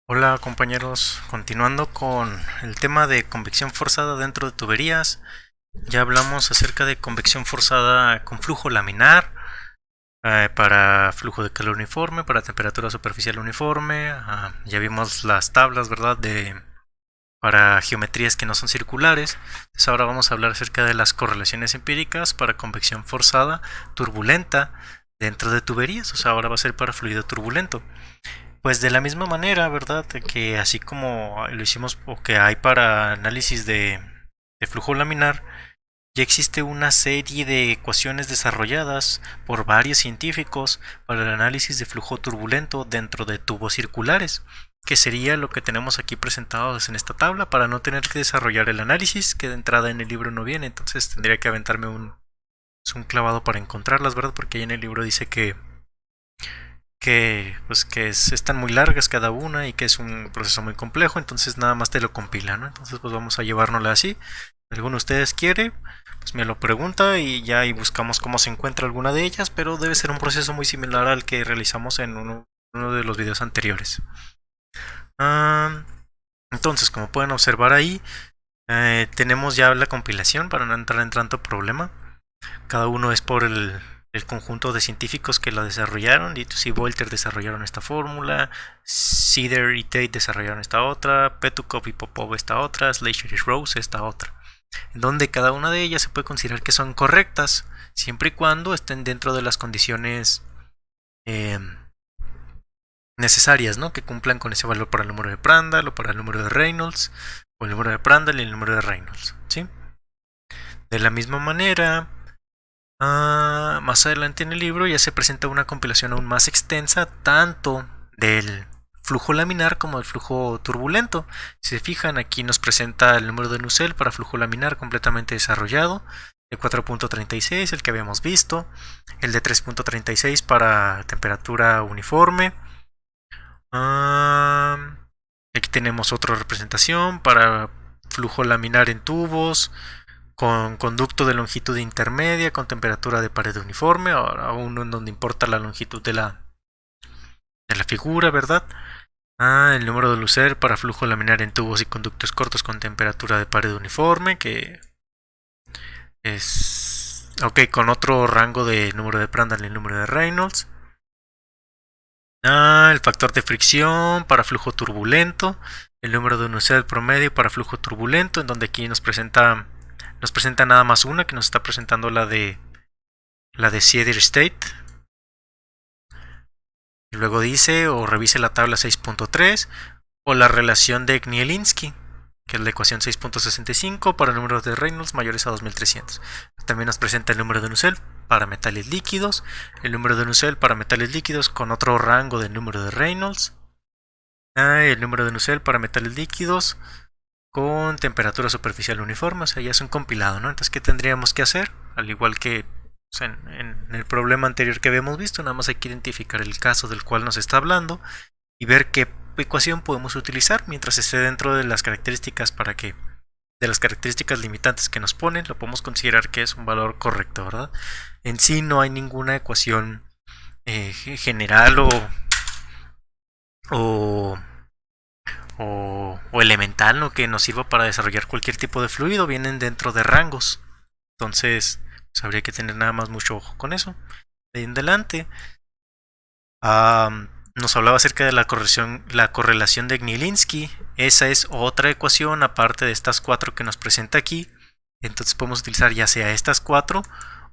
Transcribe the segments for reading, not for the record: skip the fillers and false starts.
Hola compañeros, continuando con el tema de convección forzada dentro de tuberías. Ya hablamos acerca de convección forzada con flujo laminar, para flujo de calor uniforme, para temperatura superficial uniforme. Ya vimos las tablas, ¿verdad? Para geometrías que no son circulares. Entonces ahora vamos a hablar acerca de las correlaciones empíricas para convección forzada turbulenta dentro de tuberías. O sea, ahora va a ser para fluido turbulento. Pues de la misma manera, ¿verdad? Que así como lo hicimos o que hay para análisis de flujo laminar, ya existe una serie de ecuaciones desarrolladas por varios científicos para el análisis de flujo turbulento dentro de tubos circulares, que sería lo que tenemos aquí presentados en esta tabla para no tener que desarrollar el análisis, que de entrada en el libro no viene. Entonces tendría que aventarme un clavado para encontrarlas, ¿verdad? Porque ahí en el libro dice que están muy largas cada una y que es un proceso muy complejo, entonces nada más te lo compila, ¿no? Entonces pues vamos a llevárnosla así. Si alguno de ustedes quiere, pues me lo pregunta y ya ahí buscamos cómo se encuentra alguna de ellas, pero debe ser un proceso muy similar al que realizamos en uno de los videos anteriores. Ah, entonces, como pueden observar ahí, tenemos ya la compilación para no entrar en tanto problema. Cada uno es por el conjunto de científicos que la desarrollaron. Litus y Volter desarrollaron esta fórmula, Cedar y Tate desarrollaron esta otra, Petukov y Popov esta otra, Schleicher y Rose esta otra, en donde cada una de ellas se puede considerar que son correctas, siempre y cuando estén dentro de las condiciones eh, necesarias, ¿no? Que cumplan con ese valor para el número de Prandtl o para el número de Reynolds, o el número de Prandtl y el número de Reynolds, ¿sí? De la misma manera, más adelante en el libro ya se presenta una compilación aún más extensa, tanto del flujo laminar como del flujo turbulento. Si se fijan, aquí nos presenta el número de Nusselt para flujo laminar completamente desarrollado, el 4.36, el que habíamos visto, el de 3.36 para temperatura uniforme. Aquí tenemos otra representación para flujo laminar en tubos, con conducto de longitud intermedia, con temperatura de pared uniforme, ahora uno en donde importa la longitud de la figura, ¿verdad? El número de Nusselt para flujo laminar en tubos y conductos cortos con temperatura de pared uniforme, que es... Ok, con otro rango de número de Prandtl y el número de Reynolds. El factor de fricción para flujo turbulento, el número de Nusselt promedio para flujo turbulento, en donde aquí nos presenta nada más una, que nos está presentando la de Cedar State. Y luego dice, o revise la tabla 6.3 o la relación de Gnielinski, que es la ecuación 6.65 para números de Reynolds mayores a 2300. También nos presenta el número de Nusselt para metales líquidos, el número de Nusselt para metales líquidos con otro rango del número de Reynolds, el número de Nusselt para metales líquidos con temperatura superficial uniforme. O sea, ya es un compilado, ¿no? Entonces, ¿qué tendríamos que hacer? Al igual que en el problema anterior que habíamos visto, nada más hay que identificar el caso del cual nos está hablando y ver qué ecuación podemos utilizar mientras esté dentro de las características de las características limitantes que nos ponen, lo podemos considerar que es un valor correcto, ¿verdad? En sí no hay ninguna ecuación general o, o elemental, ¿no? Que nos sirva para desarrollar cualquier tipo de fluido, vienen dentro de rangos. Entonces, pues habría que tener nada más mucho ojo con eso. De ahí en adelante, nos hablaba acerca de la correlación de Gnielinski. Esa es otra ecuación aparte de estas cuatro que nos presenta aquí. Entonces podemos utilizar ya sea estas cuatro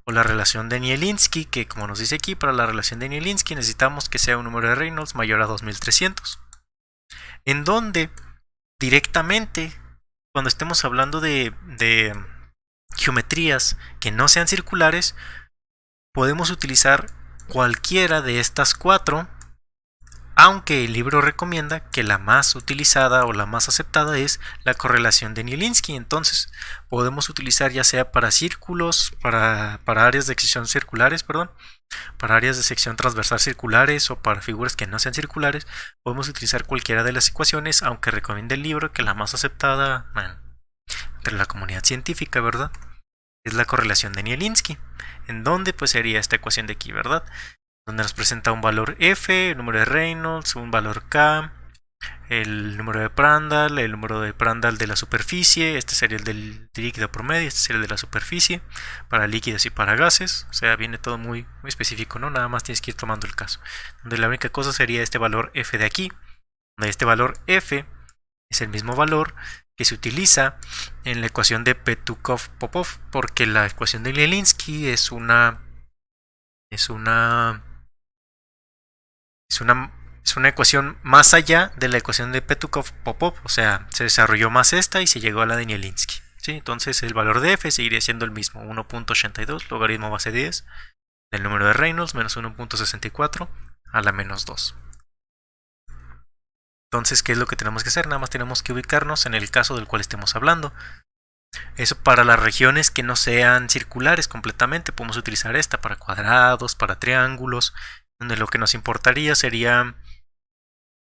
o la relación de Gnielinski, que como nos dice aquí, para la relación de Gnielinski necesitamos que sea un número de Reynolds mayor a 2300. En donde directamente, cuando estemos hablando de geometrías que no sean circulares, podemos utilizar cualquiera de estas cuatro, aunque el libro recomienda que la más utilizada o la más aceptada es la correlación de Gnielinski. Entonces podemos utilizar ya sea para círculos, para áreas de sección circulares, perdón, para áreas de sección transversal circulares o para figuras que no sean circulares, podemos utilizar cualquiera de las ecuaciones, aunque recomienda el libro que la más aceptada entre la comunidad científica, ¿verdad?, es la correlación de Gnielinski, en donde pues sería esta ecuación de aquí, ¿verdad?, donde nos presenta un valor F, el número de Reynolds, un valor K, el número de Prandtl, el número de Prandtl de la superficie, este sería el del líquido promedio, este sería el de la superficie, para líquidos y para gases, o sea, viene todo muy específico, ¿no? Nada más tienes que ir tomando el caso, donde la única cosa sería este valor f de aquí, donde este valor f es el mismo valor que se utiliza en la ecuación de Petukov-Popov, porque la ecuación de Gnielinski es una ecuación más allá de la ecuación de Petukov-Popov, o sea, se desarrolló más esta y se llegó a la de Gnielinski, ¿sí? Entonces el valor de f seguiría siendo el mismo, 1.82 logaritmo base 10 del número de Reynolds menos 1.64 a la menos 2. Entonces, ¿qué es lo que tenemos que hacer? Nada más tenemos que ubicarnos en el caso del cual estemos hablando. Eso para las regiones que no sean circulares completamente, podemos utilizar esta para cuadrados, para triángulos, donde lo que nos importaría sería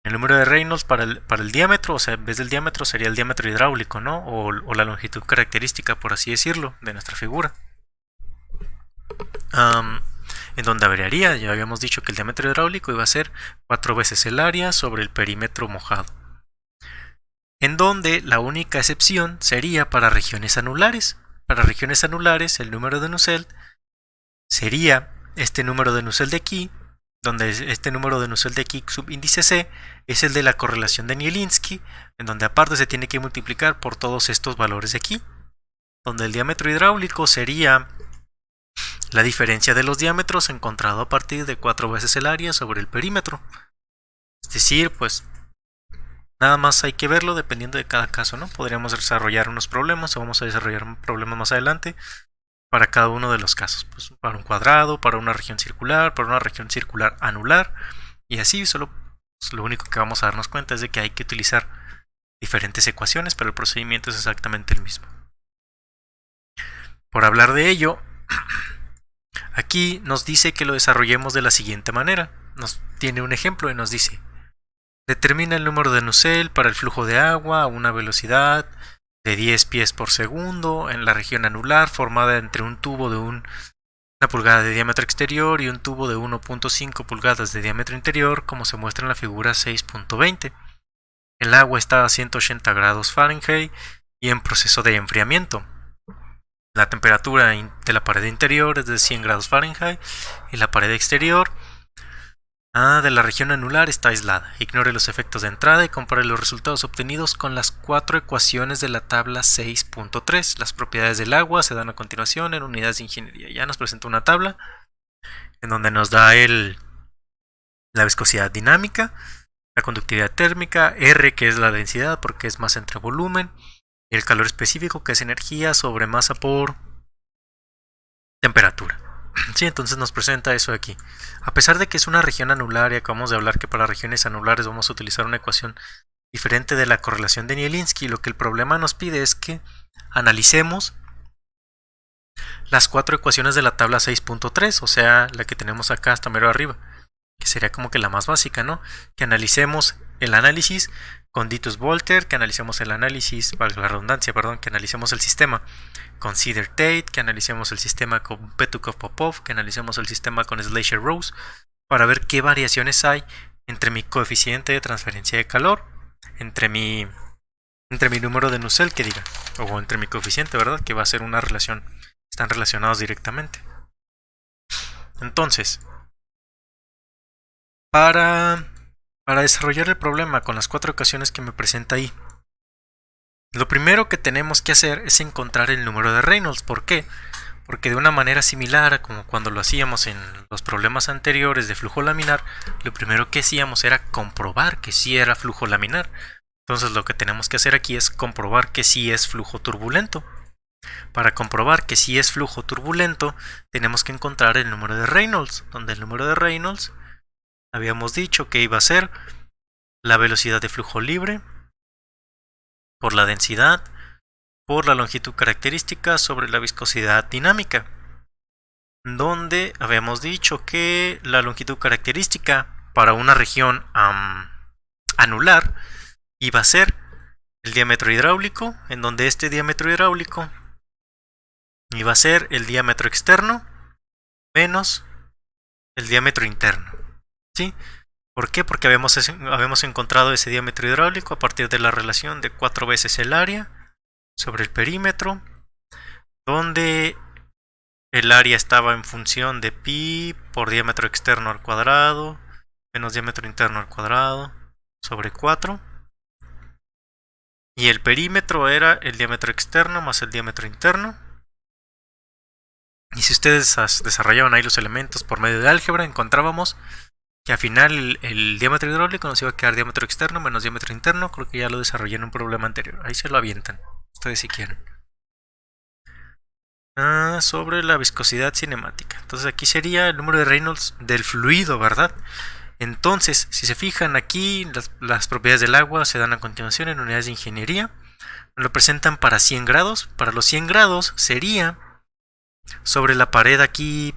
el número de Reynolds para el diámetro, o sea, en vez del diámetro sería el diámetro hidráulico, ¿no? O la longitud característica, por así decirlo, de nuestra figura. En donde variaría, ya habíamos dicho que el diámetro hidráulico iba a ser 4 veces el área sobre el perímetro mojado. En donde la única excepción sería para regiones anulares. Para regiones anulares, el número de Nusselt sería este número de Nusselt de aquí, donde este número de Nusselt de aquí, subíndice C, es el de la correlación de Gnielinski, en donde aparte se tiene que multiplicar por todos estos valores de aquí, donde el diámetro hidráulico sería la diferencia de los diámetros encontrado a partir de 4 veces el área sobre el perímetro. Es decir, pues nada más hay que verlo dependiendo de cada caso, ¿no? Podríamos desarrollar unos problemas o vamos a desarrollar un problema más adelante para cada uno de los casos. Pues para un cuadrado, para una región circular, para una región circular anular y así. Solo pues, lo único que vamos a darnos cuenta es de que hay que utilizar diferentes ecuaciones, pero el procedimiento es exactamente el mismo. Por hablar de ello, aquí nos dice que lo desarrollemos de la siguiente manera. Nos tiene un ejemplo y nos dice: determina el número de Nusselt para el flujo de agua a una velocidad de 10 pies por segundo en la región anular formada entre un tubo de 1 pulgada de diámetro exterior y un tubo de 1.5 pulgadas de diámetro interior, como se muestra en la figura 6.20. El agua está a 180 grados Fahrenheit y en proceso de enfriamiento. La temperatura de la pared interior es de 100 grados Fahrenheit y la pared exterior de la región anular está aislada. Ignore los efectos de entrada y compare los resultados obtenidos con las 4 ecuaciones de la tabla 6.3. Las propiedades del agua se dan a continuación en unidades de ingeniería. Ya nos presenta una tabla en donde nos da la viscosidad dinámica, la conductividad térmica, R que es la densidad porque es masa entre volumen, y el calor específico que es energía sobre masa por temperatura. Sí, entonces nos presenta eso de aquí. A pesar de que es una región anular y acabamos de hablar que para regiones anulares vamos a utilizar una ecuación diferente de la correlación de Gnielinski, lo que el problema nos pide es que analicemos las 4 ecuaciones de la tabla 6.3, o sea, la que tenemos acá hasta mero arriba, que sería como que la más básica, ¿no? Que analicemos el análisis con Ditus-Volter, que analicemos el análisis, valga la redundancia, perdón, que analicemos el sistema con Sider-Tate, que analicemos el sistema con Petukov-Popov, que analicemos el sistema con Schleicher-Rose, para ver qué variaciones hay entre mi coeficiente de transferencia de calor, entre mi número de Nusselt, que diga, o entre mi coeficiente, ¿verdad? Que va a ser una relación, están relacionados directamente. Entonces, para desarrollar el problema con las 4 ecuaciones que me presenta ahí, lo primero que tenemos que hacer es encontrar el número de Reynolds. ¿Por qué? Porque de una manera similar a como cuando lo hacíamos en los problemas anteriores de flujo laminar, lo primero que hacíamos era comprobar que sí era flujo laminar. Entonces lo que tenemos que hacer aquí es comprobar que sí es flujo turbulento. Para comprobar que sí es flujo turbulento, tenemos que encontrar el número de Reynolds, donde el número de Reynolds habíamos dicho que iba a ser la velocidad de flujo libre por la densidad por la longitud característica sobre la viscosidad dinámica, donde habíamos dicho que la longitud característica para una región anular iba a ser el diámetro hidráulico, en donde este diámetro hidráulico iba a ser el diámetro externo menos el diámetro interno, ¿sí? ¿Por qué? Porque habíamos encontrado ese diámetro hidráulico a partir de la relación de 4 veces el área sobre el perímetro, donde el área estaba en función de pi por diámetro externo al cuadrado menos diámetro interno al cuadrado sobre 4. Y el perímetro era el diámetro externo más el diámetro interno. Y si ustedes desarrollaban ahí los elementos por medio de álgebra, encontrábamos que al final el diámetro hidráulico nos iba a quedar diámetro externo menos diámetro interno. Creo que ya lo desarrollé en un problema anterior. Ahí se lo avientan, ustedes si quieren. Sobre la viscosidad cinemática. Entonces aquí sería el número de Reynolds del fluido, ¿verdad? Entonces, si se fijan aquí, las propiedades del agua se dan a continuación en unidades de ingeniería. Lo presentan para 100 grados. Para los 100 grados sería sobre la pared aquí,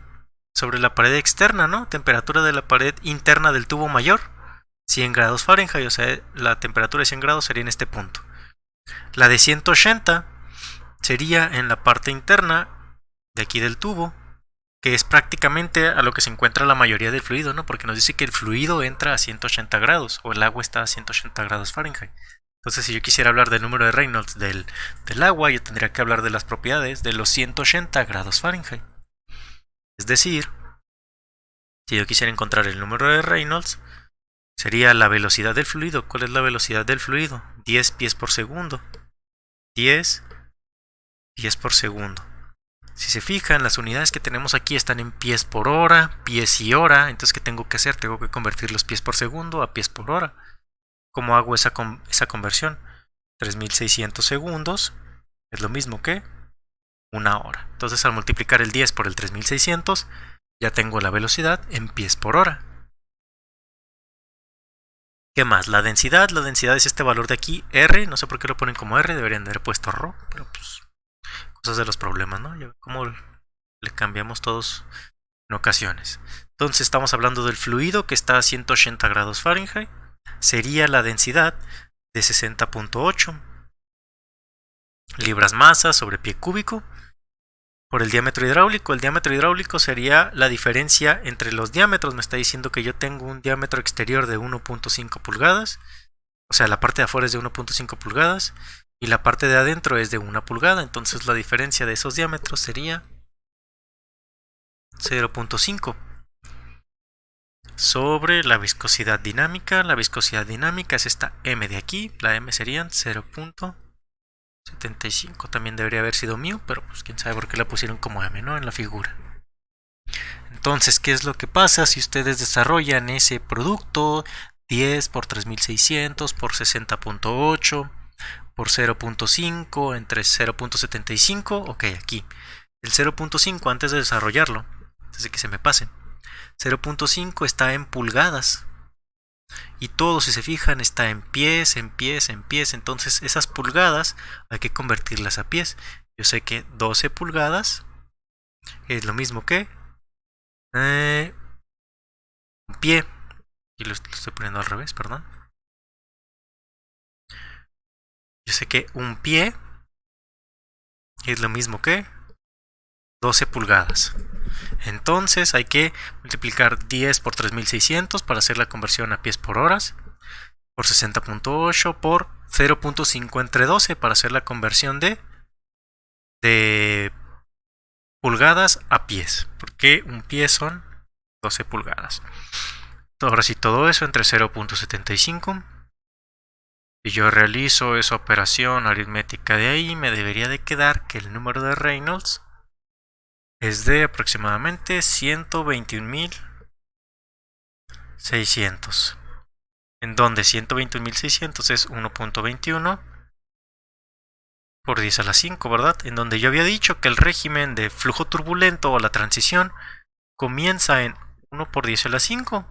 sobre la pared externa, ¿no? Temperatura de la pared interna del tubo mayor, 100 grados Fahrenheit, o sea, la temperatura de 100 grados sería en este punto. La de 180 sería en la parte interna de aquí del tubo, que es prácticamente a lo que se encuentra la mayoría del fluido, ¿no? Porque nos dice que el fluido entra a 180 grados, o el agua está a 180 grados Fahrenheit. Entonces, si yo quisiera hablar del número de Reynolds del agua, yo tendría que hablar de las propiedades de los 180 grados Fahrenheit. Es decir, si yo quisiera encontrar el número de Reynolds, sería la velocidad del fluido. ¿Cuál es la velocidad del fluido? 10 pies por segundo. 10 pies por segundo. Si se fijan, las unidades que tenemos aquí están en pies por hora, pies y hora. Entonces, ¿qué tengo que hacer? Tengo que convertir los pies por segundo a pies por hora. ¿Cómo hago esa conversión? 3600 segundos es lo mismo que una hora. Entonces, al multiplicar el 10 por el 3600, ya tengo la velocidad en pies por hora. ¿Qué más? La densidad es este valor de aquí, R. No sé por qué lo ponen como R, deberían de haber puesto ρ, pero pues cosas de los problemas, ¿no? Como le cambiamos todos en ocasiones. Entonces estamos hablando del fluido que está a 180 grados Fahrenheit. Sería la densidad de 60.8 libras masa sobre pie cúbico por el diámetro hidráulico. El diámetro hidráulico sería la diferencia entre los diámetros. Me está diciendo que yo tengo un diámetro exterior de 1.5 pulgadas. O sea, la parte de afuera es de 1.5 pulgadas y la parte de adentro es de 1 pulgada. Entonces la diferencia de esos diámetros sería 0.5 sobre la viscosidad dinámica. La viscosidad dinámica es esta M de aquí. La M serían 0.75. También debería haber sido μ, pero pues quién sabe por qué la pusieron como M, ¿no? En la figura. Entonces, ¿qué es lo que pasa si ustedes desarrollan ese producto? 10 por 3600 por 60.8 por 0.5 entre 0.75. Ok, aquí. El 0.5 antes de desarrollarlo, antes de que se me pasen. 0.5 está en pulgadas. Y todo, si se fijan, está en pies, en pies, en pies. Entonces esas pulgadas hay que convertirlas a pies. Yo sé que 12 pulgadas es lo mismo que un pie. Y lo estoy poniendo al revés, perdón. Yo sé que un pie es lo mismo que 12 pulgadas. Entonces hay que multiplicar 10 por 3600 para hacer la conversión a pies por horas, por 60.8 por 0.5 entre 12 para hacer la conversión de pulgadas a pies, porque un pie son 12 pulgadas. Ahora sí, todo eso entre 0.75 y yo realizo esa operación aritmética de ahí, me debería de quedar que el número de Reynolds es de aproximadamente 121.600, en donde 121.600 es 1.21 por 10 a la 5, ¿verdad? En donde yo había dicho que el régimen de flujo turbulento o la transición comienza en 1 por 10 a la 5.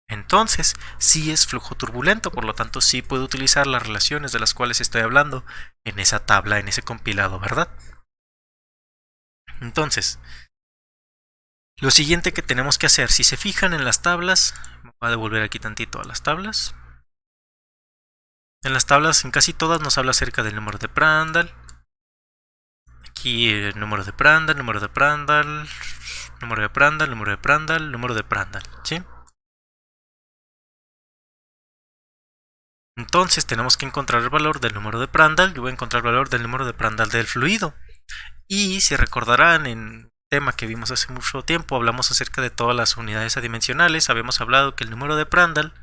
Entonces, sí es flujo turbulento, por lo tanto sí puedo utilizar las relaciones de las cuales estoy hablando en esa tabla, en ese compilado, ¿verdad? Entonces, lo siguiente que tenemos que hacer, si se fijan en las tablas, me voy a devolver aquí tantito a las tablas. En las tablas, en casi todas nos habla acerca del número de Prandtl. Aquí el número de Prandtl, número de Prandtl, número de Prandtl, número de Prandtl, número de Prandtl, ¿sí? Entonces tenemos que encontrar el valor del número de Prandtl. Yo voy a encontrar el valor del número de Prandtl del fluido. Y si recordarán en un tema que vimos hace mucho tiempo, hablamos acerca de todas las unidades adimensionales. Habíamos hablado que el número de Prandtl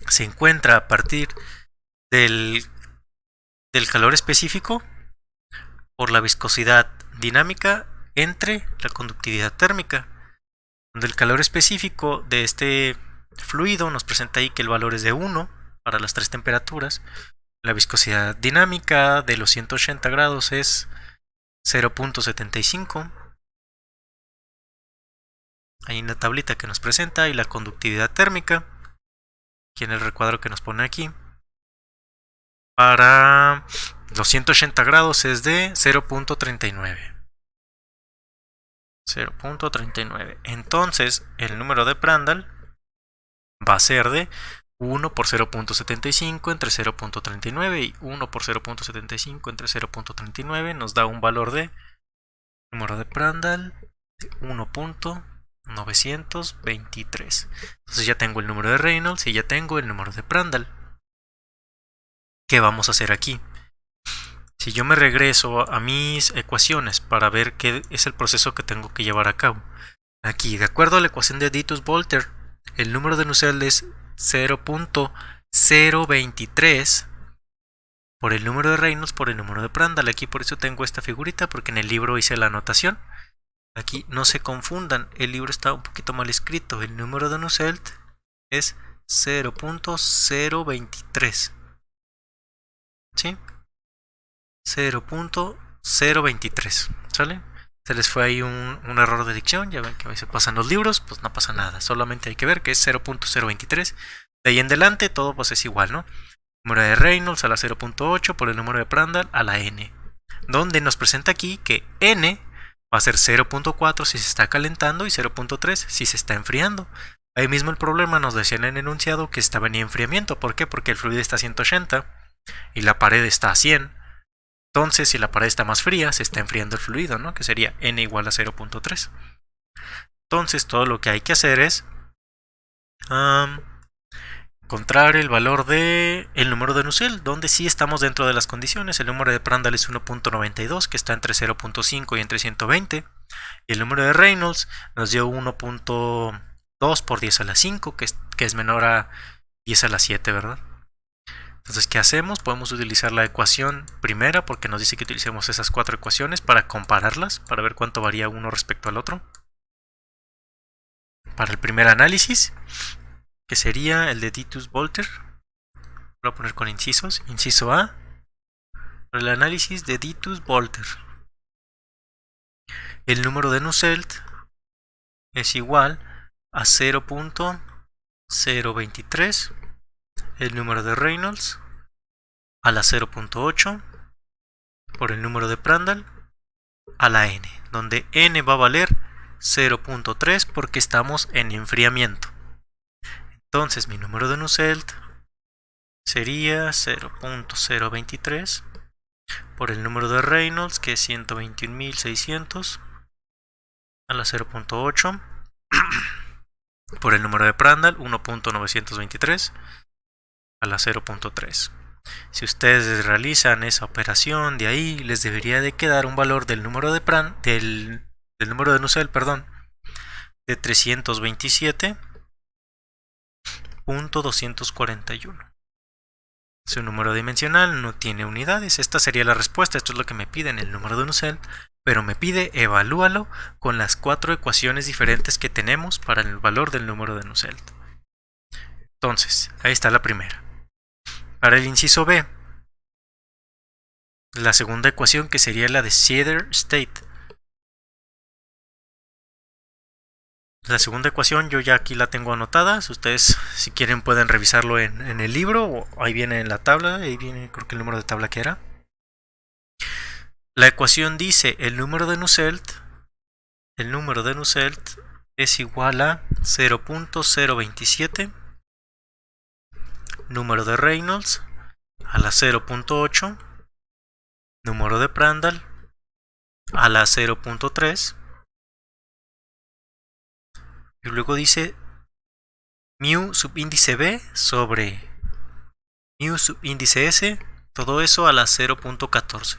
se encuentra a partir del calor específico por la viscosidad dinámica entre la conductividad térmica, donde el calor específico de este fluido nos presenta ahí que el valor es de 1 para las 3 temperaturas. La viscosidad dinámica de los 180 grados es 0.75. Hay una tablita que nos presenta, y la conductividad térmica, aquí en el recuadro que nos pone aquí, para los 180 grados es de 0.39. 0.39. Entonces el número de Prandtl va a ser de 1 por 0.75 entre 0.39 y 1 por 0.75 entre 0.39 nos da un valor de número de Prandtl de 1.923. Entonces ya tengo el número de Reynolds y ya tengo el número de Prandtl. ¿Qué vamos a hacer aquí? Si yo me regreso a mis ecuaciones para ver qué es el proceso que tengo que llevar a cabo. Aquí, de acuerdo a la ecuación de Ditus-Volter, el número de Nusselt es 0.023 por el número de Reynolds por el número de Prandtl. Aquí por eso tengo esta figurita, porque en el libro hice la anotación. Aquí no se confundan, el libro está un poquito mal escrito. El número de Nusselt es 0.023. ¿Sí? 0.023. ¿Sale? Se les fue ahí un error de dicción. Ya ven que a veces pasan los libros, pues no pasa nada. Solamente hay que ver que es 0.023. De ahí en adelante todo pues es igual, ¿no? Número de Reynolds a la 0.8 por el número de Prandtl a la n. Donde nos presenta aquí que n va a ser 0.4 si se está calentando y 0.3 si se está enfriando. Ahí mismo el problema nos decía en el enunciado que estaba en enfriamiento. ¿Por qué? Porque el fluido está a 180 y la pared está a 100. Entonces, si la pared está más fría, se está enfriando el fluido, ¿no? Que sería n igual a 0.3. Entonces, todo lo que hay que hacer es encontrar el valor de el número de Nusselt, donde sí estamos dentro de las condiciones. El número de Prandtl es 1.92, que está entre 0.5 y entre 120. Y el número de Reynolds nos dio 1.2 por 10 a la 5, que es menor a 10 a la 7, ¿verdad? Entonces, ¿qué hacemos? Podemos utilizar la ecuación primera, porque nos dice que utilicemos esas 4 ecuaciones para compararlas, para ver cuánto varía uno respecto al otro. Para el primer análisis, que sería el de Ditus-Volter, voy a poner con incisos. Inciso A, para el análisis de Ditus-Volter. El número de Nusselt es igual a 0.023. El número de Reynolds a la 0.8 por el número de Prandtl a la n, donde n va a valer 0.3 porque estamos en enfriamiento. Entonces mi número de Nusselt sería 0.023 por el número de Reynolds, que es 121.600 a la 0.8 por el número de Prandtl, 1.923 a la 0.3. Si ustedes realizan esa operación, de ahí les debería de quedar un valor del número de del número de Nusselt, perdón, de 327.241. Su número dimensional no tiene unidades. Esta sería la respuesta. Esto es lo que me piden, el número de Nusselt, pero me pide evalúalo con las 4 ecuaciones diferentes que tenemos para el valor del número de Nusselt. Entonces, ahí está la primera. Para el inciso B, la segunda ecuación, que sería la de Sieder-State. La segunda ecuación yo ya aquí la tengo anotada. Ustedes, si quieren, pueden revisarlo en el libro, o ahí viene en la tabla. Ahí viene, creo que el número de tabla que era. La ecuación dice el número de Nusselt es igual a 0.027 número de Reynolds a la 0.8, número de Prandtl a la 0.3, y luego dice mu subíndice B sobre mu subíndice S, todo eso a la 0.14.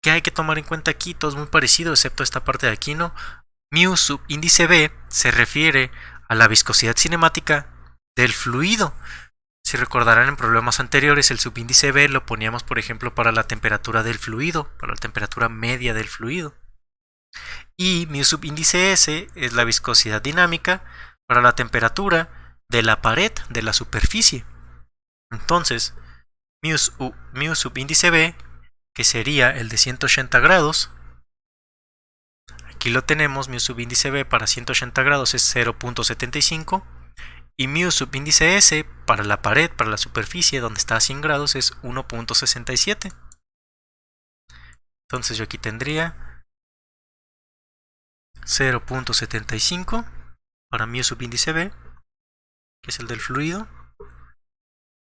¿Qué hay que tomar en cuenta aquí? Todo es muy parecido, excepto esta parte de aquí, ¿no? Mu subíndice B se refiere a la viscosidad cinemática del fluido. Si recordarán en problemas anteriores, el subíndice B lo poníamos, por ejemplo, para la temperatura del fluido, para la temperatura media del fluido. Y mu subíndice S es la viscosidad dinámica para la temperatura de la pared, de la superficie. Entonces, mu subíndice B, que sería el de 180 grados, aquí lo tenemos, mu subíndice B para 180 grados es 0.75 y mu subíndice S para la pared, para la superficie donde está a 100 grados es 1.67. Entonces yo aquí tendría 0.75 para mu subíndice B, que es el del fluido,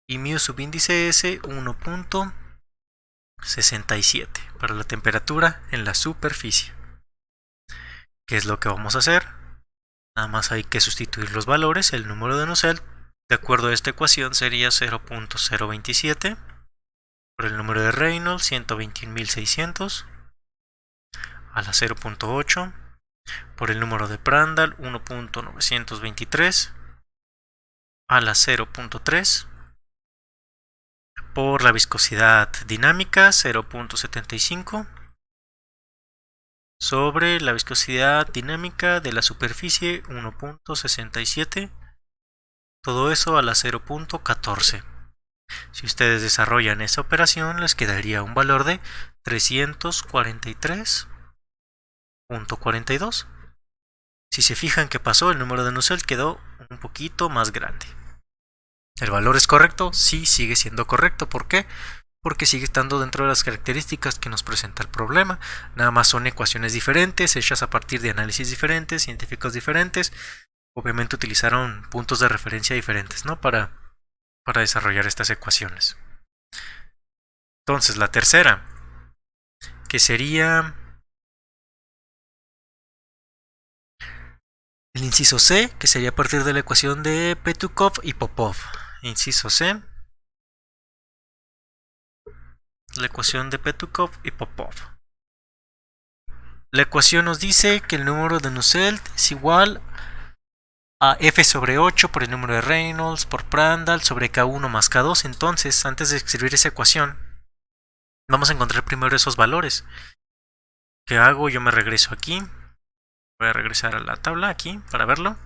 y mu subíndice S 1.67 para la temperatura en la superficie. ¿Qué es lo que vamos a hacer? Nada más hay que sustituir los valores. El número de Nusselt, de acuerdo a esta ecuación, sería 0.027 por el número de Reynolds, 121.600, a la 0.8 por el número de Prandtl, 1.923, a la 0.3 por la viscosidad dinámica, 0.75 sobre la viscosidad dinámica de la superficie, 1.67, todo eso a la 0.14. Si ustedes desarrollan esa operación, les quedaría un valor de 343.42. Si se fijan que pasó, el número de Nusselt quedó un poquito más grande. ¿El valor es correcto? Sí, sigue siendo correcto. ¿Por qué? Porque sigue estando dentro de las características que nos presenta el problema. Nada más son ecuaciones diferentes, hechas a partir de análisis diferentes, científicos diferentes. Obviamente utilizaron puntos de referencia diferentes, ¿no? Para desarrollar estas ecuaciones. Entonces, la tercera, que sería el inciso C, que sería a partir de la ecuación de Petukov y Popov. Inciso C, la ecuación de Petukov y Popov. La ecuación nos dice que el número de Nusselt es igual a F sobre 8 por el número de Reynolds por Prandtl sobre K1 más K2. Entonces, antes de escribir esa ecuación, vamos a encontrar primero esos valores. ¿Qué hago? Yo me regreso aquí. Voy a regresar a la tabla aquí para verlo.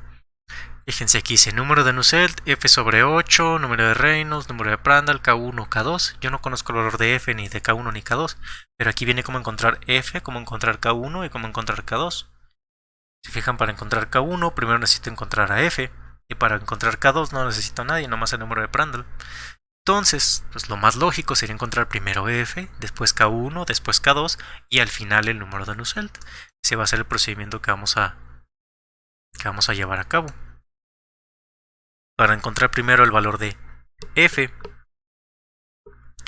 Fíjense aquí, dice número de Nusselt, F sobre 8, número de Reynolds, número de Prandtl, K1, K2. Yo no conozco el valor de F, ni de K1, ni K2. Pero aquí viene cómo encontrar F, cómo encontrar K1 y cómo encontrar K2. Si fijan, para encontrar K1, primero necesito encontrar a F. Y para encontrar K2 no necesito a nadie, nomás el número de Prandtl. Entonces, pues lo más lógico sería encontrar primero F, después K1, después K2 y al final el número de Nusselt. Ese va a ser el procedimiento que vamos a llevar a cabo. Para encontrar primero el valor de F,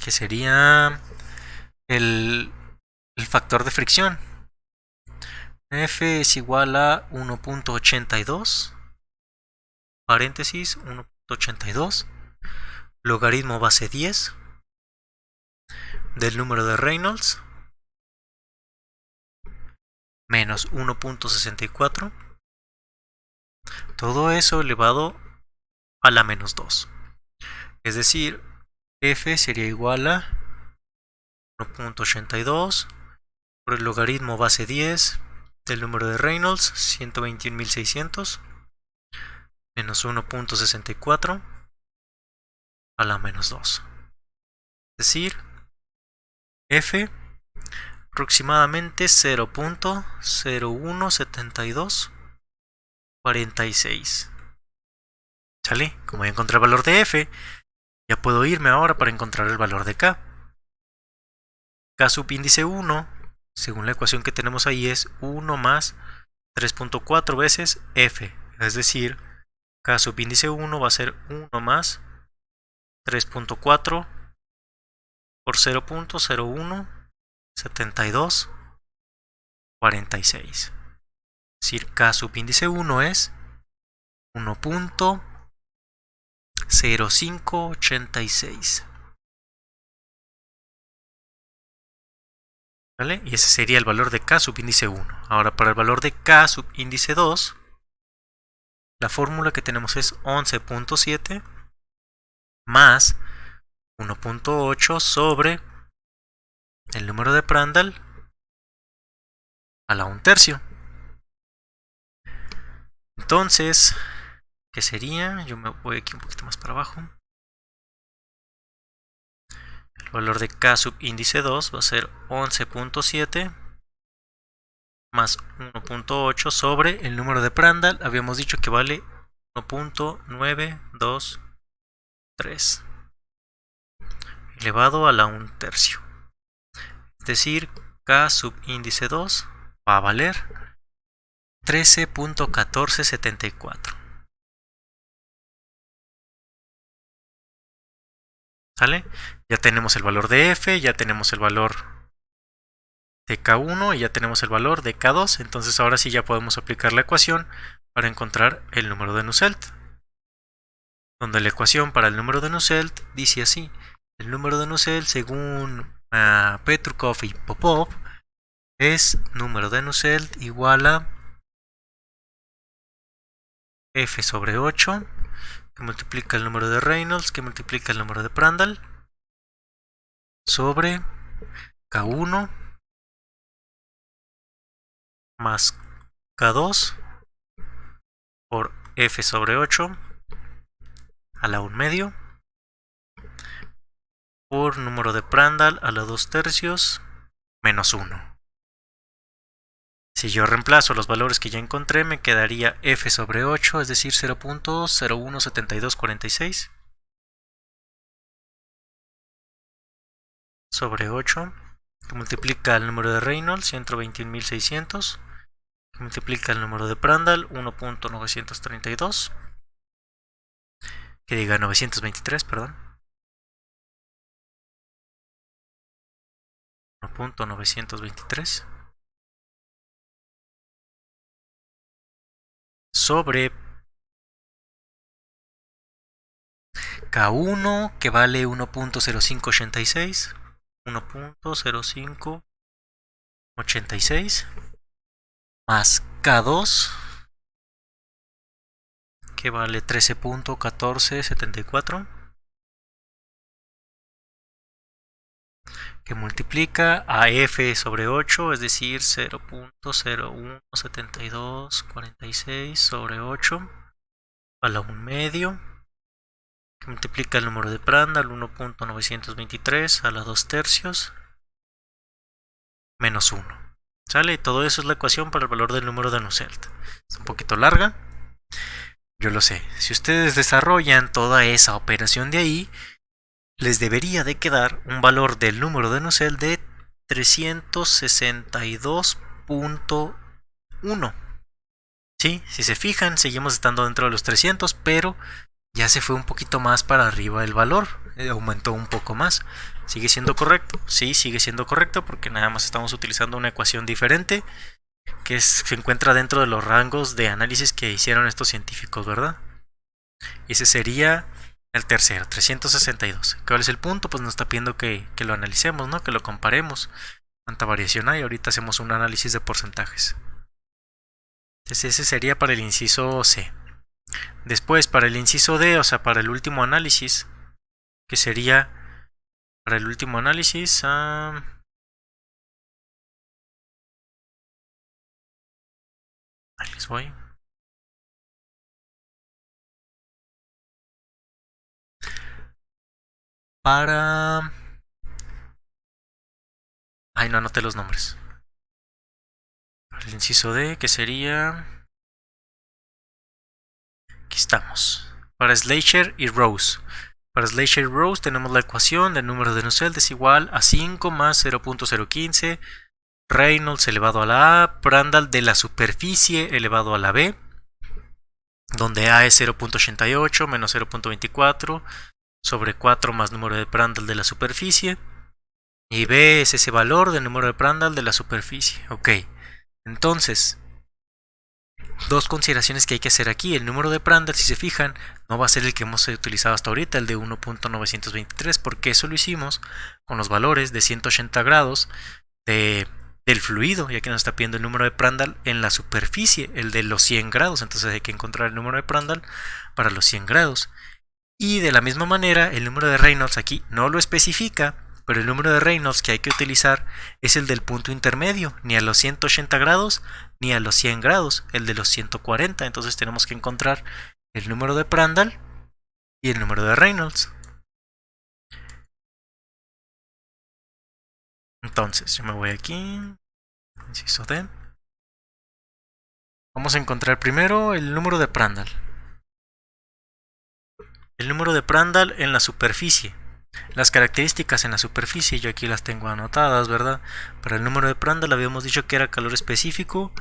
que sería el factor de fricción. F es igual a 1.82, paréntesis, 1.82, logaritmo base 10 del número de Reynolds, menos 1.64, todo eso elevado a la menos 2. Es decir, F sería igual a 1.82 por el logaritmo base 10 del número de Reynolds, 121.600, menos 1.64 a la menos 2. Es decir, F aproximadamente 0.017246. ¿Sale? Como ya encontré el valor de F, ya puedo irme ahora para encontrar el valor de K. K subíndice 1, según la ecuación que tenemos ahí, es 1 más 3.4 veces F. Es decir, K subíndice 1 va a ser 1 más 3.4 por 0.017246. Es decir, K subíndice 1 es 1.017246. 0.0586. ¿Vale? Y ese sería el valor de K subíndice 1. Ahora, para el valor de K subíndice 2, la fórmula que tenemos es 11.7 más 1.8 sobre el número de Prandtl a la 1/3. Entonces, ¿qué sería? Yo me voy aquí un poquito más para abajo. El valor de K subíndice 2 va a ser 11.7 más 1.8 sobre el número de Prandtl. Habíamos dicho que vale 1.923 elevado a la 1/3. Es decir, K subíndice 2 va a valer 13.1474. ¿Sale? Ya tenemos el valor de F, ya tenemos el valor de K1 y ya tenemos el valor de K2. Entonces ahora sí ya podemos aplicar la ecuación para encontrar el número de Nusselt. Donde la ecuación para el número de Nusselt dice así. El número de Nusselt, según Petrukov y Popov, es número de Nusselt igual a F sobre 8, que multiplica el número de Reynolds, que multiplica el número de Prandtl, sobre K1 más K2 por F sobre 8 a la 1/2 por número de Prandtl a la 2/3 menos 1. Si yo reemplazo los valores que ya encontré, me quedaría F sobre 8, es decir, 0.017246 sobre 8, que multiplica el número de Reynolds, 121.600, que multiplica el número de Prandtl, 1.932, que diga 923, perdón. 1.923 sobre K1, que vale 1.0586, 1.0586 más K2, que vale 13.1474, que multiplica a F sobre 8, es decir, 0.017246 sobre 8 a la 1/2, que multiplica el número de Prandtl, 1.923 a la 2/3 menos 1. ¿Sale? Y todo eso es la ecuación para el valor del número de Nusselt. Es un poquito larga, yo lo sé. Si ustedes desarrollan toda esa operación de ahí, les debería de quedar un valor del número de Nusselt de 362.1. ¿Sí? Si se fijan, seguimos estando dentro de los 300, pero ya se fue un poquito más para arriba el valor, aumentó un poco más. ¿Sigue siendo correcto? Sí, sigue siendo correcto porque nada más estamos utilizando una ecuación diferente que se encuentra dentro de los rangos de análisis que hicieron estos científicos, ¿verdad? Y ese sería el tercero, 362. ¿Cuál es el punto? Pues nos está pidiendo que lo analicemos, ¿no? Que lo comparemos. ¿Cuánta variación hay? Ahorita hacemos un análisis de porcentajes. Entonces ese sería para el inciso C. Después para el inciso D, o sea, para el último análisis, que sería para el último análisis, ahí les voy. Para... Ay, no anoté los nombres. Para el inciso D, que sería... Aquí estamos. Para Schleicher y Rose. Para Schleicher y Rose tenemos la ecuación del número de Nusselt es igual a 5 más 0.015 Reynolds elevado a la A, Prandtl de la superficie elevado a la B, donde A es 0.88 menos 0.24 sobre 4 más número de Prandtl de la superficie, y B es ese valor del número de Prandtl de la superficie. Ok, entonces Dos consideraciones que hay que hacer aquí. El número de Prandtl, si se fijan, no va a ser el que hemos utilizado hasta ahorita, el de 1.923, porque eso lo hicimos con los valores de 180 grados del fluido, ya que nos está pidiendo el número de Prandtl en la superficie, el de los 100 grados. Entonces hay que encontrar el número de Prandtl para los 100 grados. Y de la misma manera, el número de Reynolds aquí no lo especifica, pero el número de Reynolds que hay que utilizar es el del punto intermedio, ni a los 180 grados ni a los 100 grados, el de los 140. Entonces tenemos que encontrar el número de Prandtl y el número de Reynolds. Entonces yo me voy aquí, inciso D. Vamos a encontrar primero el número de Prandtl. El número de Prandtl en la superficie. Las características en la superficie, yo aquí las tengo anotadas, ¿verdad? Para el número de Prandtl habíamos dicho que era calor específico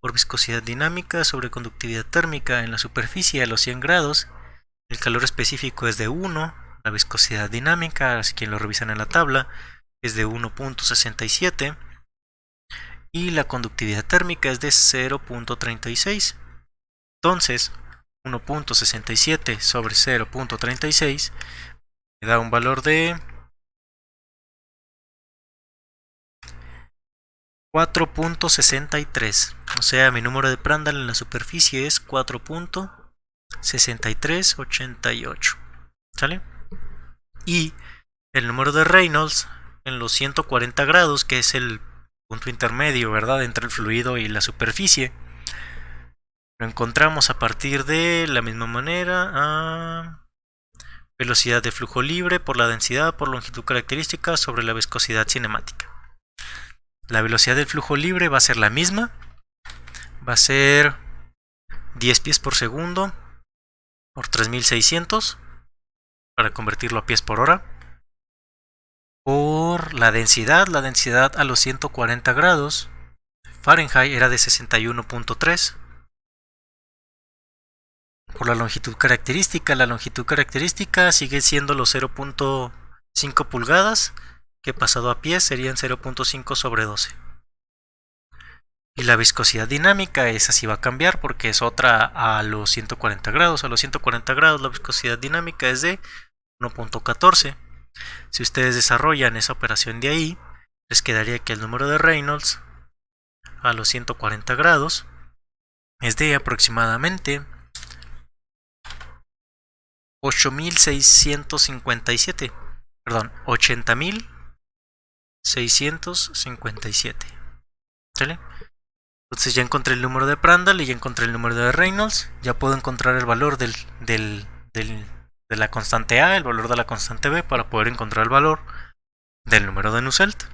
por viscosidad dinámica sobre conductividad térmica en la superficie a los 100 grados. El calor específico es de 1, la viscosidad dinámica, así que lo revisan en la tabla, es de 1.67 y la conductividad térmica es de 0.36. Entonces, 1.67 sobre 0.36 me da un valor de 4.63. O sea, mi número de Prandtl en la superficie es 4.6388. ¿Sale? Y el número de Reynolds en los 140 grados, que es el punto intermedio, ¿verdad?, entre el fluido y la superficie, lo encontramos a partir de la misma manera. Velocidad de flujo libre por la densidad por longitud característica sobre la viscosidad cinemática. La velocidad del flujo libre va a ser la misma. Va a ser 10 pies por segundo por 3600 para convertirlo a pies por hora. Por la densidad a los 140 grados Fahrenheit era de 61.3. Por la longitud característica sigue siendo los 0.5 pulgadas, que pasado a pies serían 0.5 sobre 12. Y la viscosidad dinámica, esa sí va a cambiar porque es otra a los 140 grados. A los 140 grados la viscosidad dinámica es de 1.14. Si ustedes desarrollan esa operación de ahí, les quedaría que el número de Reynolds a los 140 grados es de aproximadamente 80.657. Perdón, 80.657. ¿Sale? Entonces ya encontré el número de Prandtl y ya encontré el número de Reynolds. Ya puedo encontrar el valor de la constante A, el valor de la constante B, para poder encontrar el valor del número de Nusselt.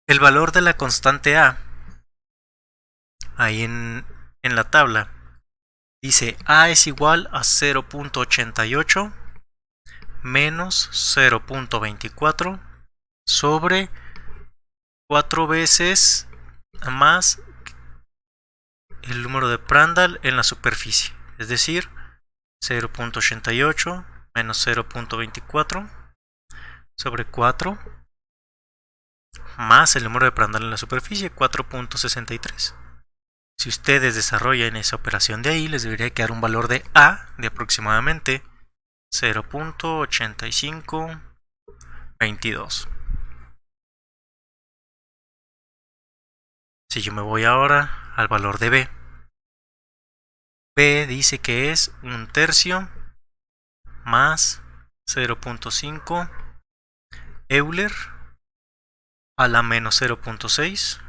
El valor de la constante A, ahí en la tabla, dice A es igual a 0.88 menos 0.24 sobre 4 veces más el número de Prandtl en la superficie. Es decir, 0.88 menos 0.24 sobre 4 más el número de Prandtl en la superficie, 4.63. Si ustedes desarrollan esa operación de ahí, les debería quedar un valor de A de aproximadamente 0.8522. Si yo me voy ahora al valor de B, B dice que es 1/3 más 0.5 Euler a la menos 0.6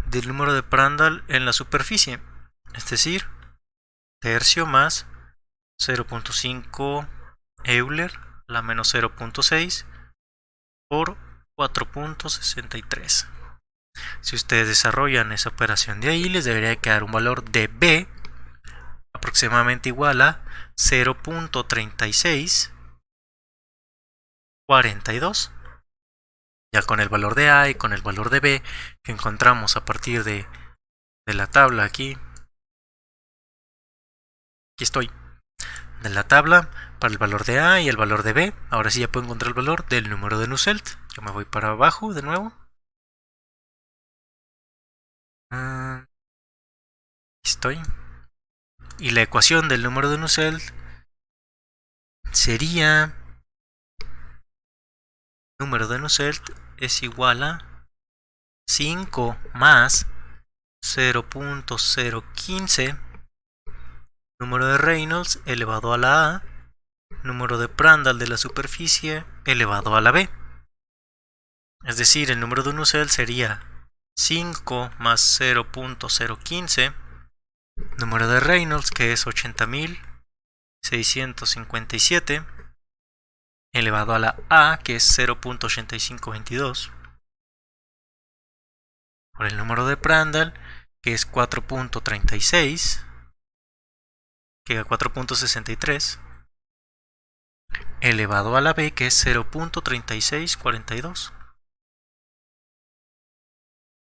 del número de Prandtl en la superficie, es decir, tercio más 0.5 Euler a la menos 0.6 por 4.63. Si ustedes desarrollan esa operación de ahí, les debería quedar un valor de B aproximadamente igual a 0.3642. Ya con el valor de A y con el valor de B que encontramos a partir de la tabla aquí estoy, de la tabla para el valor de A y el valor de B, ahora sí ya puedo encontrar el valor del número de Nusselt. Yo me voy para abajo de nuevo Estoy. Y la ecuación del número de Nusselt sería número de Nusselt es igual a 5 más 0.015 número de Reynolds elevado a la A, número de Prandtl de la superficie elevado a la B. Es decir, el número de Nusselt sería 5 más 0.015 número de Reynolds, que es 80.657, elevado a la A, que es 0.8522, por el número de Prandtl, que es 4.36, que es 4.63, elevado a la B, que es 0.3642.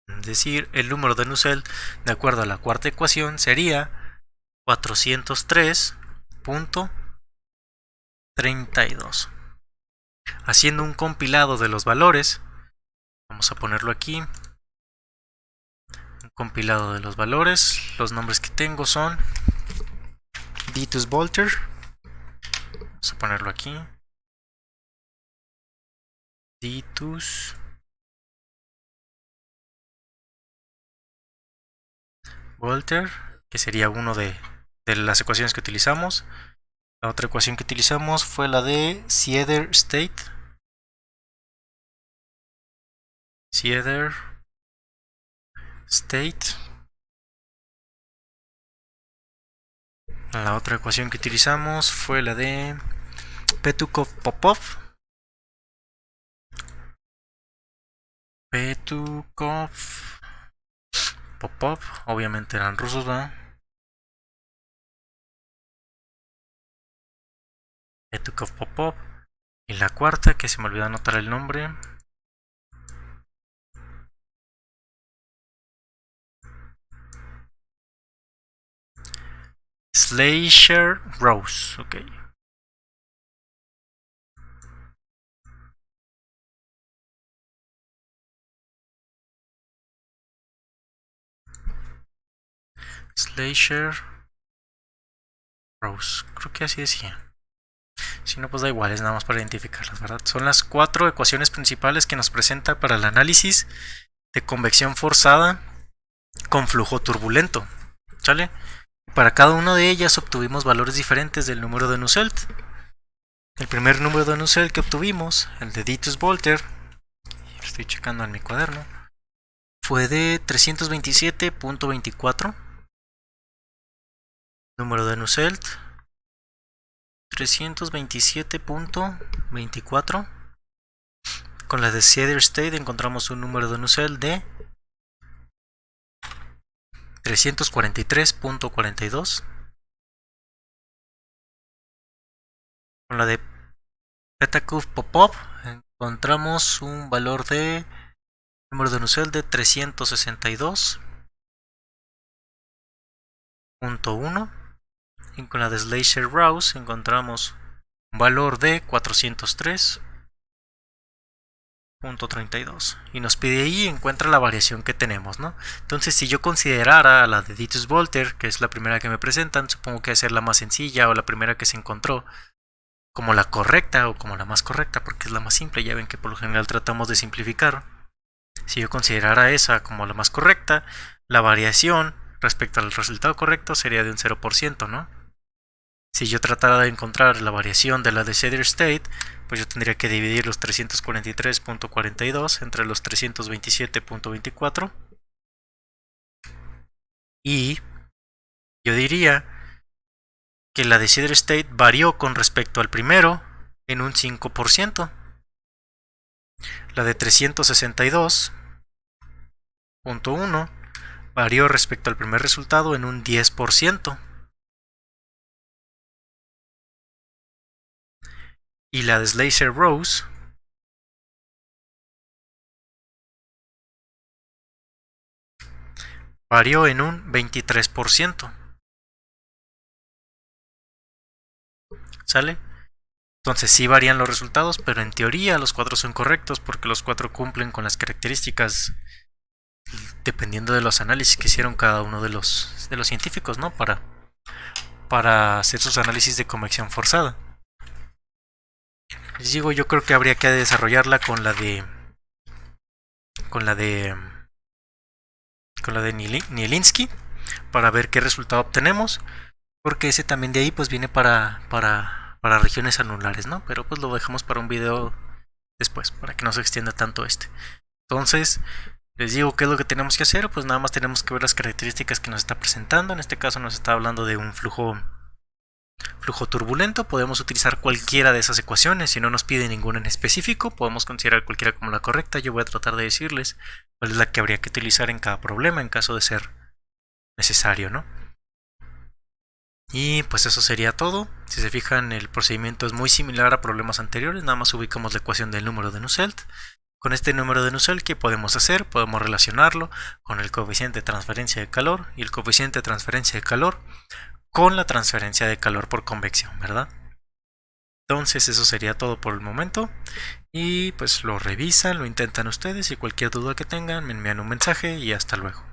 Es decir, el número de Nusselt, de acuerdo a la cuarta ecuación, sería 403.32. Haciendo un compilado de los valores, vamos a ponerlo aquí. Un compilado de los valores. Los nombres que tengo son Ditus-Volter. Vamos a ponerlo aquí. Ditus-Volter, que sería uno de las ecuaciones que utilizamos. La otra ecuación que utilizamos fue la de Sieder-State. La otra ecuación que utilizamos fue la de Petukov-Popov. Obviamente eran rusos, ¿verdad? Petukov-Popov. Y la cuarta, que se me olvidó anotar el nombre, Schleicher-Rose. Ok. Schleicher-Rose. Creo que así decía. Si no, pues da igual, es nada más para identificarlas, ¿verdad? Son las 4 ecuaciones principales que nos presenta para el análisis de convección forzada con flujo turbulento. ¿Sale? Para cada una de ellas obtuvimos valores diferentes del número de Nusselt. El primer número de Nusselt que obtuvimos, el de Ditus-Volter, estoy checando en mi cuaderno, fue de 327.24. Número de Nusselt 327.24. Con la de Sieder-State encontramos un número de Nusselt de 343.42. Con la de Petukov-Popov encontramos un valor de número de Nusselt de 362.1. Y con la de Schleicher-Rose encontramos un valor de 403.32. Y nos pide ahí, encuentra la variación que tenemos, ¿no? Entonces, si yo considerara la de Ditus-Volter, que es la primera que me presentan, supongo que va a ser la más sencilla o la primera que se encontró, como la correcta o como la más correcta, porque es la más simple. Ya ven que por lo general tratamos de simplificar. Si yo considerara esa como la más correcta, la variación respecto al resultado correcto sería de un 0%, ¿no? Si yo tratara de encontrar la variación de la de Sieder-State, pues yo tendría que dividir los 343.42 entre los 327.24. Y yo diría que la de Sieder-State varió con respecto al primero en un 5%. La de 362.1 varió respecto al primer resultado en un 10%. Y la de Schleicher-Rose varió en un 23%. ¿Sale? Entonces sí varían los resultados, pero en teoría los 4 son correctos porque los 4 cumplen con las características dependiendo de los análisis que hicieron cada uno de los científicos, ¿no? Para hacer sus análisis de convección forzada. Les digo, yo creo que habría que desarrollarla con la de Nielinsky para ver qué resultado obtenemos, porque ese también de ahí pues viene para regiones anulares, ¿no? Pero pues lo dejamos para un video después, para que no se extienda tanto este. Entonces, les digo qué es lo que tenemos que hacer, pues nada más tenemos que ver las características que nos está presentando. En este caso nos está hablando de un flujo turbulento. Podemos utilizar cualquiera de esas ecuaciones. Si no nos pide ninguna en específico, podemos considerar cualquiera como la correcta. Yo voy a tratar de decirles cuál es la que habría que utilizar en cada problema en caso de ser necesario, ¿no? Y pues eso sería todo. Si se fijan, el procedimiento es muy similar a problemas anteriores. Nada más ubicamos la ecuación del número de Nusselt. Con este número de Nusselt, ¿qué podemos hacer? Podemos relacionarlo con el coeficiente de transferencia de calor y el coeficiente de transferencia de calor con la transferencia de calor por convección, ¿verdad? Entonces eso sería todo por el momento. Y pues lo revisan, lo intentan ustedes y cualquier duda que tengan me envían un mensaje y hasta luego.